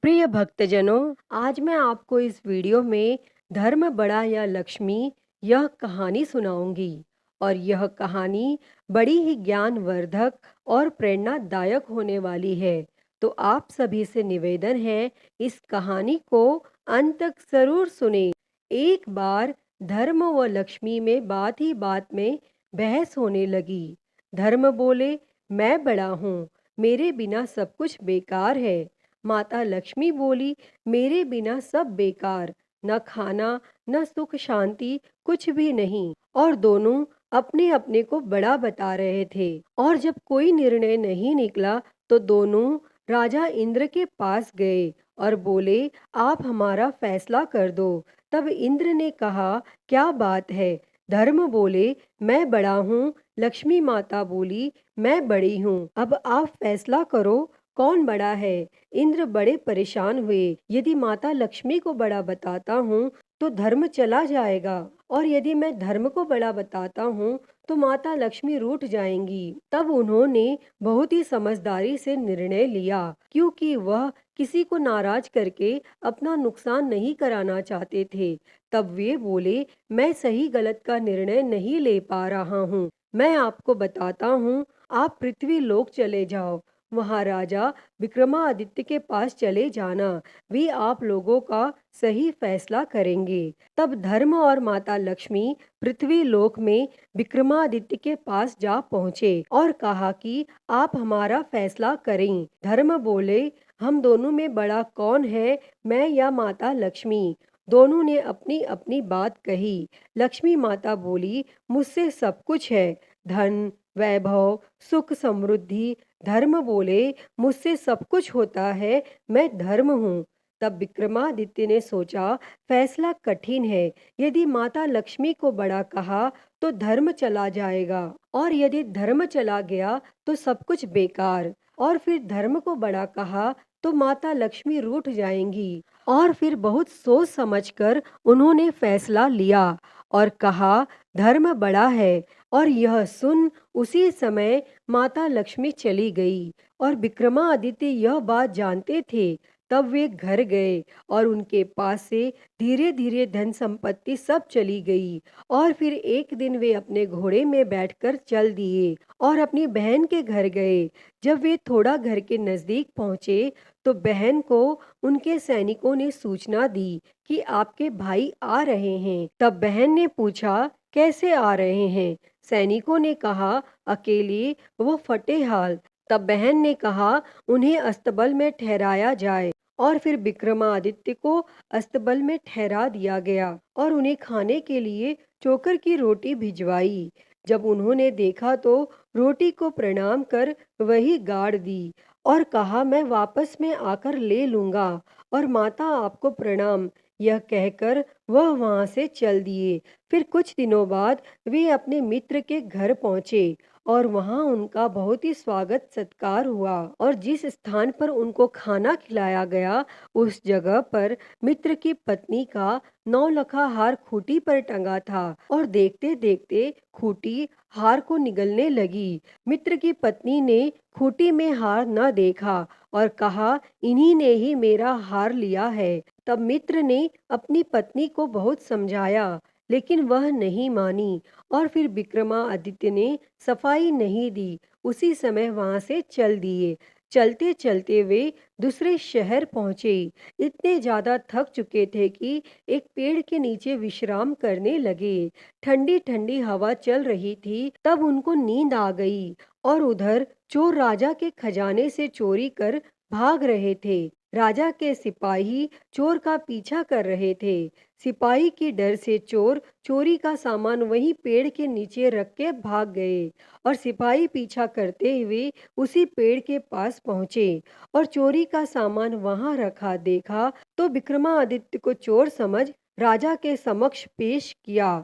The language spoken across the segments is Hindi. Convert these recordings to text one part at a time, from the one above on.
प्रिय भक्तजनों, आज मैं आपको इस वीडियो में धर्म बड़ा या लक्ष्मी यह कहानी सुनाऊंगी। और यह कहानी बड़ी ही ज्ञानवर्धक और प्रेरणादायक होने वाली है। तो आप सभी से निवेदन है, इस कहानी को अंत तक जरूर सुने। एक बार धर्म व लक्ष्मी में बात ही बात में बहस होने लगी। धर्म बोले, मैं बड़ा हूँ, मेरे बिना सब कुछ बेकार है। माता लक्ष्मी बोली, मेरे बिना सब बेकार, न खाना न सुख शांति, कुछ भी नहीं। और दोनों अपने अपने को बड़ा बता रहे थे। और जब कोई निर्णय नहीं निकला तो दोनों राजा इंद्र के पास गए और बोले, आप हमारा फैसला कर दो। तब इंद्र ने कहा, क्या बात है? धर्म बोले, मैं बड़ा हूँ। लक्ष्मी माता बोली, मैं बड़ी हूँ। अब आप फैसला करो, कौन बड़ा है? इंद्र बड़े परेशान हुए। यदि माता लक्ष्मी को बड़ा बताता हूँ तो धर्म चला जाएगा, और यदि मैं धर्म को बड़ा बताता हूँ तो माता लक्ष्मी रूठ जाएंगी। तब उन्होंने बहुत ही समझदारी से निर्णय लिया, क्योंकि वह किसी को नाराज करके अपना नुकसान नहीं कराना चाहते थे। तब वे बोले, मैं सही गलत का निर्णय नहीं ले पा रहा हूँ। मैं आपको बताता हूँ, आप पृथ्वी लोक चले जाओ। वहाँ राजा विक्रमादित्य के पास चले जाना, वे आप लोगों का सही फैसला करेंगे। तब धर्म और माता लक्ष्मी पृथ्वी लोक में विक्रमादित्य के पास जा पहुँचे और कहा कि आप हमारा फैसला करें। धर्म बोले, हम दोनों में बड़ा कौन है, मैं या माता लक्ष्मी? दोनों ने अपनी अपनी बात कही। लक्ष्मी माता बोली, मुझसे सब कुछ है, धन वैभव सुख समृद्धि। धर्म बोले, मुझसे सब कुछ होता है, मैं धर्म हूँ। तब विक्रमादित्य ने सोचा, फैसला कठिन है। यदि माता लक्ष्मी को बड़ा कहा तो धर्म चला जाएगा, और यदि धर्म चला गया तो सब कुछ बेकार। और फिर धर्म को बड़ा कहा तो माता लक्ष्मी रूठ जाएंगी। और फिर बहुत सोच समझकर उन्होंने फैसला लिया और कहा, धर्म बड़ा है। और यह सुन उसी समय माता लक्ष्मी चली गई। और विक्रमादित्य यह बात जानते थे। तब वे घर गए और उनके पास से धीरे धीरे धन संपत्ति सब चली गई। और फिर एक दिन वे अपने घोड़े में बैठकर चल दिए और अपनी बहन के घर गए। जब वे थोड़ा घर के नजदीक पहुंचे तो बहन को उनके सैनिकों ने सूचना दी कि आपके भाई आ रहे हैं। तब बहन ने पूछा, कैसे आ रहे हैं? सैनिकों ने कहा, अकेले, वो फटे हाल। तब बहन ने कहा, उन्हें अस्तबल में ठहराया जाए। और फिर विक्रमादित्य को अस्तबल में ठहरा दिया गया और उन्हें खाने के लिए चोकर की रोटी भिजवाई। जब उन्होंने देखा तो रोटी को प्रणाम कर वही गाड़ दी और कहा, मैं वापस में आकर ले लूंगा। और माता आपको प्रणाम, यह कहकर वह वहां से चल दिए। फिर कुछ दिनों बाद वे अपने मित्र के घर पहुंचे और वहां उनका बहुत ही स्वागत सत्कार हुआ। और जिस स्थान पर उनको खाना खिलाया गया उस जगह पर मित्र की पत्नी का नौलखा हार खूंटी पर टंगा था। और देखते देखते खूंटी हार को निगलने लगी। मित्र की पत्नी ने खूंटी में हार न देखा और कहा, इन्हीं ने ही मेरा हार लिया है। तब मित्र ने अपनी पत्नी को बहुत समझाया, लेकिन वह नहीं मानी। और फिर विक्रमादित्य ने सफाई नहीं दी, उसी समय वहां से चल दिए। चलते चलते वे दूसरे शहर पहुंचे। इतने ज्यादा थक चुके थे कि एक पेड़ के नीचे विश्राम करने लगे। ठंडी ठंडी हवा चल रही थी। तब उनको नींद आ गई और उधर चोर राजा के खजाने से चोरी कर भाग रहे थे। राजा के सिपाही चोर का पीछा कर रहे थे। सिपाही की डर से चोर चोरी का सामान वहीं पेड़ के नीचे रख के भाग गए। और सिपाही पीछा करते हुए उसी पेड़ के पास पहुंचे और चोरी का सामान वहां रखा देखा तो विक्रमादित्य को चोर समझ राजा के समक्ष पेश किया।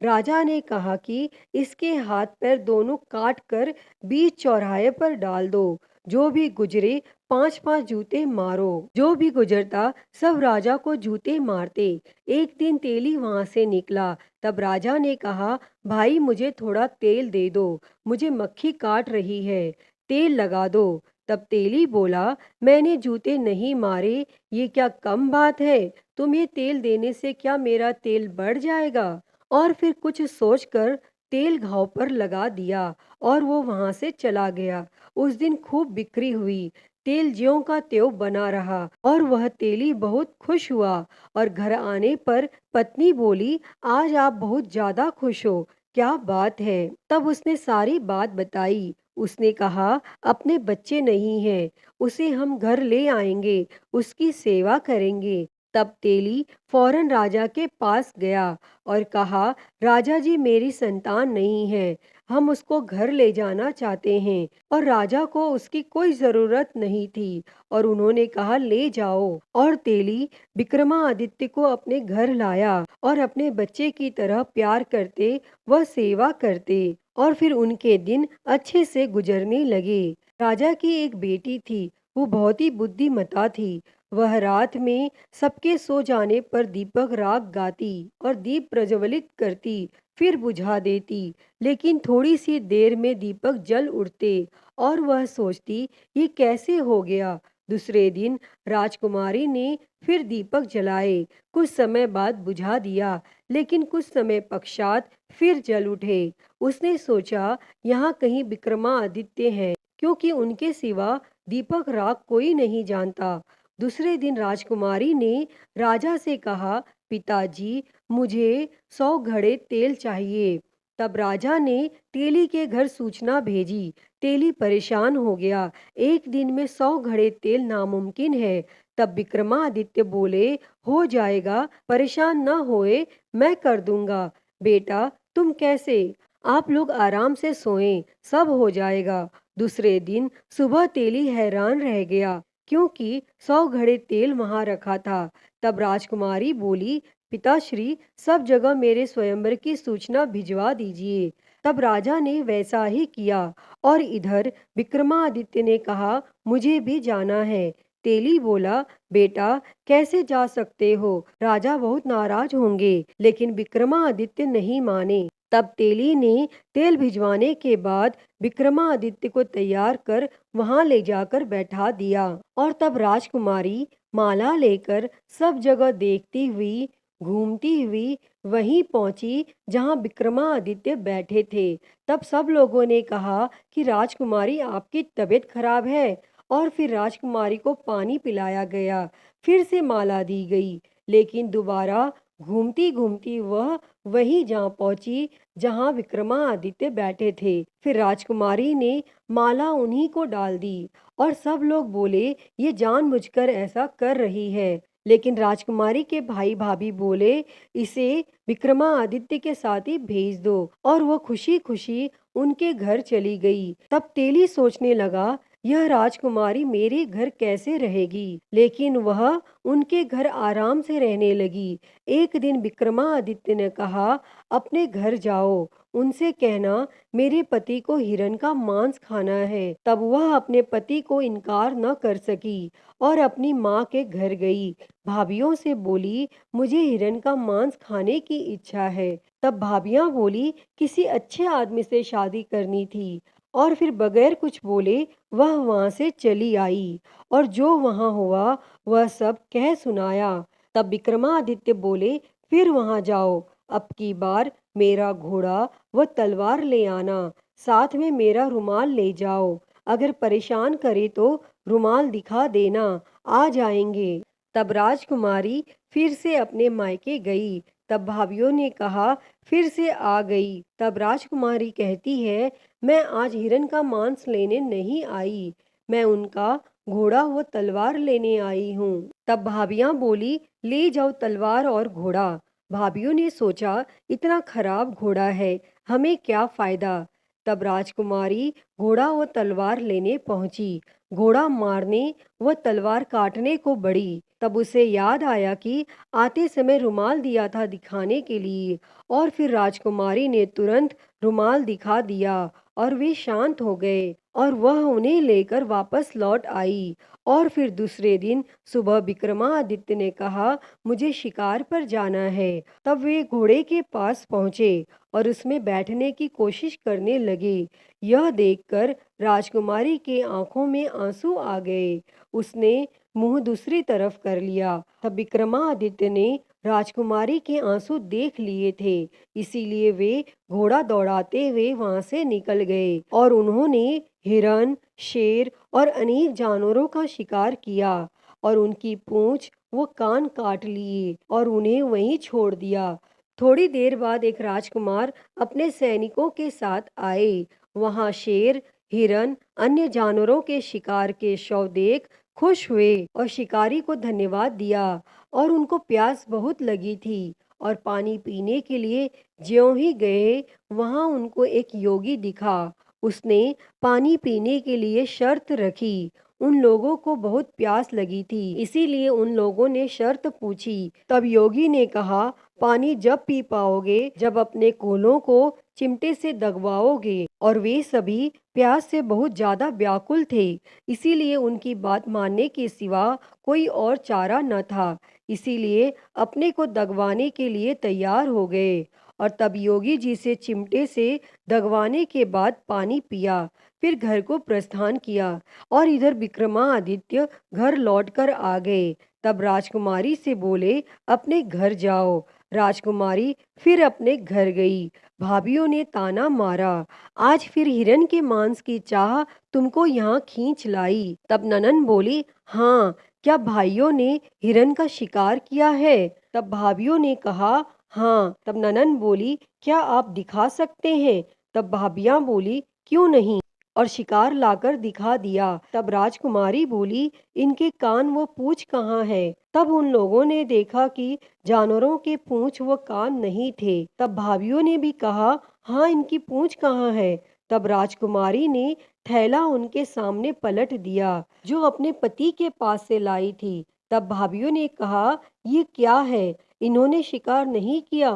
राजा ने कहा कि इसके हाथ पैर दोनों काट कर बीच चौराहे पर डाल दो। जो भी गुजरे 5-5 जूते मारो। जो भी गुजरता सब राजा को जूते मारते। एक दिन तेली वहां से निकला। तब राजा ने कहा, भाई मुझे थोड़ा तेल दे दो, मुझे मक्खी काट रही है, तेल लगा दो। तब तेली बोला, मैंने जूते नहीं मारे, ये क्या कम बात है? तुम्हें तेल देने से क्या मेरा तेल बढ़ जाएगा? और फिर कुछ सोचकर तेल घाव पर लगा दिया और वो वहां से चला गया। उस दिन खूब बिक्री हुई। तेल ज्यों का त्यों बना रहा और वह तेली बहुत खुश हुआ। और घर आने पर पत्नी बोली, आज आप बहुत ज्यादा खुश हो, क्या बात है? तब उसने सारी बात बताई। उसने कहा, अपने बच्चे नहीं हैं, उसे हम घर ले आएंगे, उसकी सेवा करेंगे। तब तेली फौरन राजा के पास गया और कहा, राजा जी, मेरी संतान नहीं है, हम उसको घर ले जाना चाहते हैं। और राजा को उसकी कोई जरूरत नहीं थी और उन्होंने कहा, ले जाओ। और तेली विक्रमादित्य को अपने घर लाया और अपने बच्चे की तरह प्यार करते व सेवा करते। और फिर उनके दिन अच्छे से गुजरने लगे। राजा की एक बेटी थी, वो बहुत ही बुद्धिमता थी। वह रात में सबके सो जाने पर दीपक राग गाती और दीप प्रज्वलित करती, फिर बुझा देती। लेकिन थोड़ी सी देर में दीपक जल उठते और वह सोचती, ये कैसे हो गया? दूसरे दिन राजकुमारी ने फिर दीपक जलाए, कुछ समय बाद बुझा दिया, लेकिन कुछ समय पश्चात फिर जल उठे। उसने सोचा, यहाँ कहीं विक्रमादित्य है, क्योंकि उनके सिवा दीपक राग कोई नहीं जानता। दूसरे दिन राजकुमारी ने राजा से कहा, पिताजी, मुझे 100 घड़े तेल चाहिए। तब राजा ने तेली के घर सूचना भेजी। तेली परेशान हो गया, एक दिन में 100 घड़े तेल नामुमकिन है। तब विक्रमादित्य बोले, हो जाएगा, परेशान न होए, मैं कर दूंगा। बेटा, तुम कैसे? आप लोग आराम से सोएं, सब हो जाएगा। दूसरे दिन सुबह तेली हैरान रह गया, क्योंकि 100 घड़े तेल वहां रखा था। तब राजकुमारी बोली, पिताश्री, सब जगह मेरे स्वयंवर की सूचना भिजवा दीजिए। तब राजा ने वैसा ही किया। और इधर विक्रमादित्य ने कहा, मुझे भी जाना है। तेली बोला, बेटा, कैसे जा सकते हो? राजा बहुत नाराज होंगे। लेकिन विक्रमादित्य नहीं माने। तब तेली ने तेल भिजवाने के बाद विक्रमादित्य को तैयार कर वहां ले जाकर बैठा दिया। और तब राजकुमारी माला लेकर सब जगह देखती हुई, घूमती हुई वहीं पहुंची जहां विक्रमादित्य बैठे थे। तब सब लोगों ने कहा कि राजकुमारी, आपकी तबीयत खराब है। और फिर राजकुमारी को पानी पिलाया गया, फिर से माला दी गई। लेकिन दोबारा घूमती घूमती वह वहीं जा पहुंची जहां विक्रमादित्य बैठे थे। फिर राजकुमारी ने माला उन्हीं को डाल दी और सब लोग बोले, ये जानबूझकर ऐसा कर रही है। लेकिन राजकुमारी के भाई भाभी बोले, इसे विक्रमादित्य के साथ ही भेज दो। और वो खुशी खुशी उनके घर चली गई। तब तेली सोचने लगा, यह राजकुमारी मेरे घर कैसे रहेगी? लेकिन वह उनके घर आराम से रहने लगी। एक दिन विक्रमादित्य ने कहा, अपने घर जाओ, उनसे कहना मेरे पति को हिरण का मांस खाना है। तब वह अपने पति को इनकार न कर सकी और अपनी माँ के घर गई। भाभियों से बोली, मुझे हिरण का मांस खाने की इच्छा है। तब भाभियां बोली, किसी अच्छे आदमी से शादी करनी थी। और फिर बगैर कुछ बोले वह वहां से चली आई और जो वहां हुआ वह सब कह सुनाया। तब विक्रमादित्य बोले, फिर वहां जाओ, अब की बार मेरा घोड़ा व तलवार ले आना, साथ में मेरा रुमाल ले जाओ। अगर परेशान करे तो रुमाल दिखा देना, आ जाएंगे। तब राजकुमारी फिर से अपने मायके गई। तब भाभियों ने कहा, फिर से आ गई। तब राजकुमारी कहती है, मैं आज हिरन का मांस लेने नहीं आई, मैं उनका घोड़ा व तलवार लेने आई हूँ। तब भाभियां बोली, ले जाओ तलवार और घोड़ा। भाभियों ने सोचा, इतना खराब घोड़ा है, हमें क्या फायदा। तब राजकुमारी घोड़ा व तलवार लेने पहुंची। घोड़ा मारने व तलवार काटने को बढ़ी। तब उसे याद आया कि आते समय रुमाल दिया था दिखाने के लिए। और फिर राजकुमारी ने तुरंत रुमाल दिखा दिया और वे शांत हो गए और वह उन्हें लेकर वापस लौट आई। और फिर दूसरे दिन सुबह विक्रमादित्य ने कहा, मुझे शिकार पर जाना है। तब वे घोड़े के पास पहुंचे और उसमें बैठने की कोशिश करने लगे। यह देखकर राजकुमारी के आंखों में आंसू आ गए। उसने मुंह दूसरी तरफ कर लिया। तब विक्रमादित्य ने राजकुमारी के आंसू देख लिए थे, इसीलिए वे घोड़ा दौड़ाते हुए वहां से निकल गए और उन्होंने हिरन, शेर और अनेक जानवरों का शिकार किया और उनकी पूंछ वो कान काट लिए और उन्हें वहीं छोड़ दिया। थोड़ी देर बाद एक राजकुमार अपने सैनिकों के साथ आए। वहां शेर, हिरन, अन्य जानवरों के शिकार के शव देख खुश हुए और शिकारी को धन्यवाद दिया। और उनको प्यास बहुत लगी थी और पानी पीने के लिए ज्यों ही गए, वहां उनको एक योगी दिखा। उसने पानी पीने के लिए शर्त रखी। उन लोगों को बहुत प्यास लगी थी, इसीलिए उन लोगों ने शर्त पूछी। तब योगी ने कहा, पानी जब पी पाओगे जब अपने कोलों को चिमटे से दगवाओगे। और वे सभी प्यास से बहुत ज्यादा व्याकुल थे, इसीलिए उनकी बात मानने के सिवा कोई और चारा न था। इसीलिए अपने को दगवाने के लिए तैयार हो गए और तब योगी जी से चिमटे से दगवाने के बाद पानी पिया, फिर घर को प्रस्थान किया। और इधर विक्रमादित्य घर लौटकर आ गए। तब राजकुमारी से बोले, अपने घर जाओ। राजकुमारी फिर अपने घर गई। भाभियों ने ताना मारा, आज फिर हिरन के मांस की चाह तुमको यहाँ खींच लाई। तब ननन बोली, हाँ, क्या भाइयों ने हिरन का शिकार किया है? तब भाभियों ने कहा, हाँ। तब ननन बोली, क्या आप दिखा सकते हैं? तब भाभियां बोली, क्यों नहीं, और शिकार लाकर दिखा दिया। तब राजकुमारी बोली, इनके कान व पूंछ कहाँ है? तब उन लोगों ने देखा कि जानवरों के पूंछ व कान नहीं थे। तब भाभियों ने भी कहा, हाँ, इनकी पूंछ कहाँ है? तब राजकुमारी ने थैला उनके सामने पलट दिया जो अपने पति के पास से लाई थी। तब भाभियों ने कहा, ये क्या है? इन्होंने शिकार नहीं किया,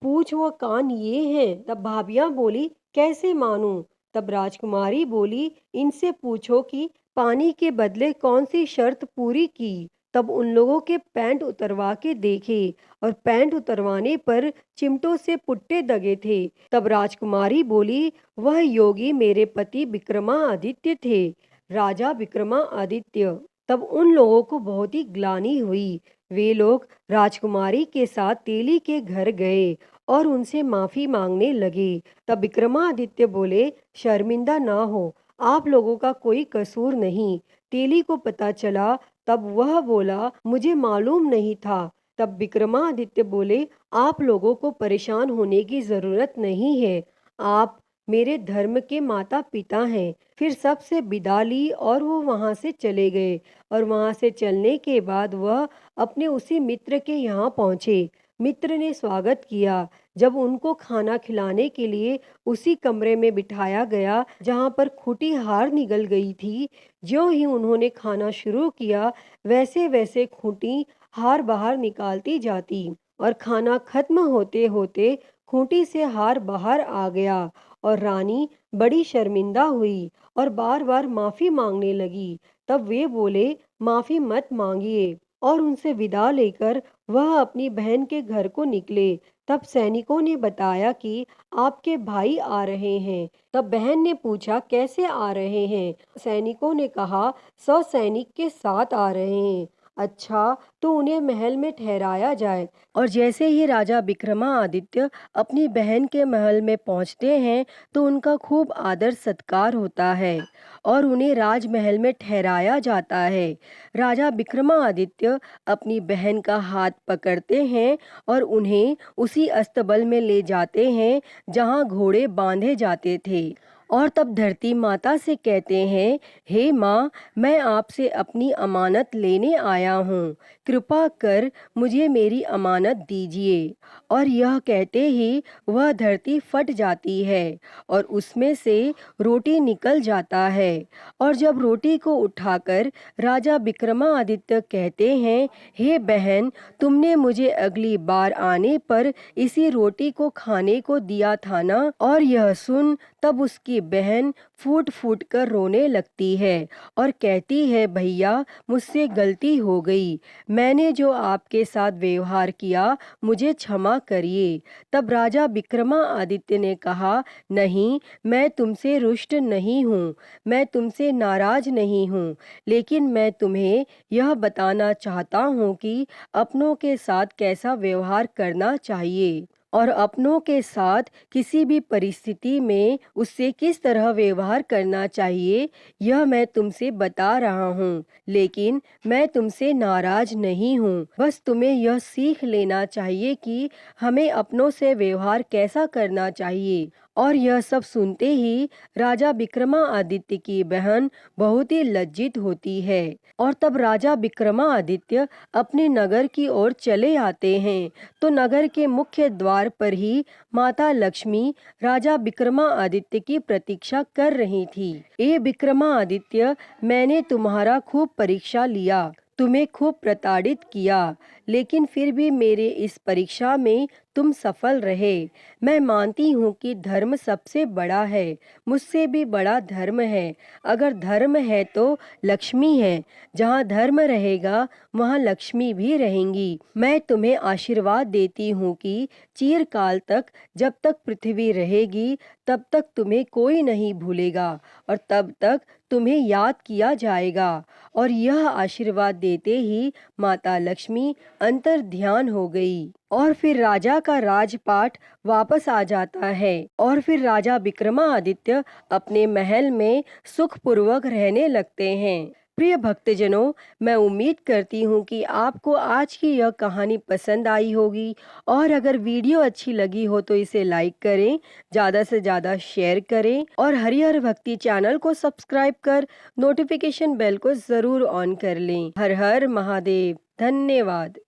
पूंछ व कान ये हैं। तब भाभियां बोली, कैसे मानूं? तब राजकुमारी बोली, इनसे पूछो कि पानी के बदले कौन सी शर्त पूरी की। तब उन लोगों के पैंट उतरवा के देखे और पैंट उतरवाने पर चिमटों से पुट्टे दगे थे। तब राजकुमारी बोली, वह योगी मेरे पति विक्रमादित्य थे, राजा विक्रमादित्य। तब उन लोगों को बहुत ही ग्लानि हुई। वे लोग राजकुमारी के साथ तेली के घर गए और उनसे माफी मांगने लगे। तब विक्रमादित्य बोले, शर्मिंदा ना हो, आप लोगों का कोई कसूर नहीं। तेली को पता चला तब वह बोला, मुझे मालूम नहीं था। तब विक्रमादित्य बोले, आप लोगों को परेशान होने की जरूरत नहीं है, आप मेरे धर्म के माता पिता हैं। फिर सबसे विदा ली और वो वहां से चले गए। और वहां से चलने के बाद वह अपने उसी मित्र के यहाँ पहुंचे। मित्र ने स्वागत किया। जब उनको खाना खिलाने के लिए उसी कमरे में बिठाया गया जहाँ पर खूंटी हार निकल गई थी, ज्यों ही उन्होंने खाना शुरू किया, वैसे वैसे खूंटी हार बाहर निकालती जाती और खाना खत्म होते होते खूंटी से हार बाहर आ गया। और रानी बड़ी शर्मिंदा हुई और बार बार माफी मांगने लगी। तब वे बोले, माफी मत मांगिए, और उनसे विदा लेकर वह अपनी बहन के घर को निकले। तब सैनिकों ने बताया कि आपके भाई आ रहे हैं। तब बहन ने पूछा, कैसे आ रहे हैं? सैनिकों ने कहा, 100 सैनिक के साथ आ रहे हैं। अच्छा, तो उन्हें महल में ठहराया जाए। और जैसे ही राजा विक्रमादित्य अपनी बहन के महल में पहुंचते हैं तो उनका खूब आदर सत्कार होता है और उन्हें राजमहल में ठहराया जाता है। राजा विक्रमादित्य अपनी बहन का हाथ पकड़ते हैं और उन्हें उसी अस्तबल में ले जाते हैं जहां घोड़े बांधे जाते थे। और तब धरती माता से कहते हैं, हे माँ, मैं आपसे अपनी अमानत लेने आया हूँ, कृपा कर मुझे मेरी अमानत दीजिए। और यह कहते ही वह धरती फट जाती है और उसमें से रोटी निकल जाता है। और जब रोटी को उठाकर राजा विक्रमादित्य कहते हैं, हे बहन, तुमने मुझे अगली बार आने पर इसी रोटी को खाने को दिया था ना? और यह सुन तब उसकी की बहन फूट फूट कर रोने लगती है और कहती है, भैया मुझसे गलती हो गई, मैंने जो आपके साथ व्यवहार किया मुझे क्षमा करिए। तब राजा विक्रमादित्य ने कहा, नहीं, मैं तुमसे रुष्ट नहीं हूँ, मैं तुमसे नाराज नहीं हूँ, लेकिन मैं तुम्हें यह बताना चाहता हूँ कि अपनों के साथ कैसा व्यवहार करना चाहिए और अपनों के साथ किसी भी परिस्थिति में उससे किस तरह व्यवहार करना चाहिए, यह मैं तुमसे बता रहा हूँ। लेकिन मैं तुमसे नाराज नहीं हूँ, बस तुम्हें यह सीख लेना चाहिए कि हमें अपनों से व्यवहार कैसा करना चाहिए। और यह सब सुनते ही राजा विक्रमादित्य की बहन बहुत ही लज्जित होती है और तब राजा विक्रमादित्य अपने नगर की ओर चले आते हैं। तो नगर के मुख्य द्वार पर ही माता लक्ष्मी राजा विक्रमादित्य की प्रतीक्षा कर रही थी। ए विक्रमादित्य, मैंने तुम्हारा खूब परीक्षा लिया, तुम्हें खूब प्रताड़ित किया, लेकिन फिर भी मेरे इस परीक्षा में तुम सफल रहे। मैं मानती हूँ कि धर्म सबसे बड़ा है, मुझसे भी बड़ा धर्म है। अगर धर्म है तो लक्ष्मी है, जहाँ धर्म रहेगा वहाँ लक्ष्मी भी रहेंगी। मैं तुम्हें आशीर्वाद देती हूँ कि चिरकाल तक, जब तक पृथ्वी रहेगी, तब तक तुम्हें कोई नहीं भूलेगा और तब तक तुम्हें याद किया जाएगा। और यह आशीर्वाद देते ही माता लक्ष्मी अंतर ध्यान हो गई और फिर राजा का राजपाट वापस आ जाता है और फिर राजा विक्रमादित्य अपने महल में सुखपूर्वक रहने लगते हैं। प्रिय भक्तजनों, मैं उम्मीद करती हूँ कि आपको आज की यह कहानी पसंद आई होगी और अगर वीडियो अच्छी लगी हो तो इसे लाइक करें, ज़्यादा से ज़्यादा शेयर करें और हरिहर भक्ति चैनल को सब्सक्राइब कर नोटिफिकेशन बेल को ज़रूर ऑन कर लें। हर हर महादेव। धन्यवाद।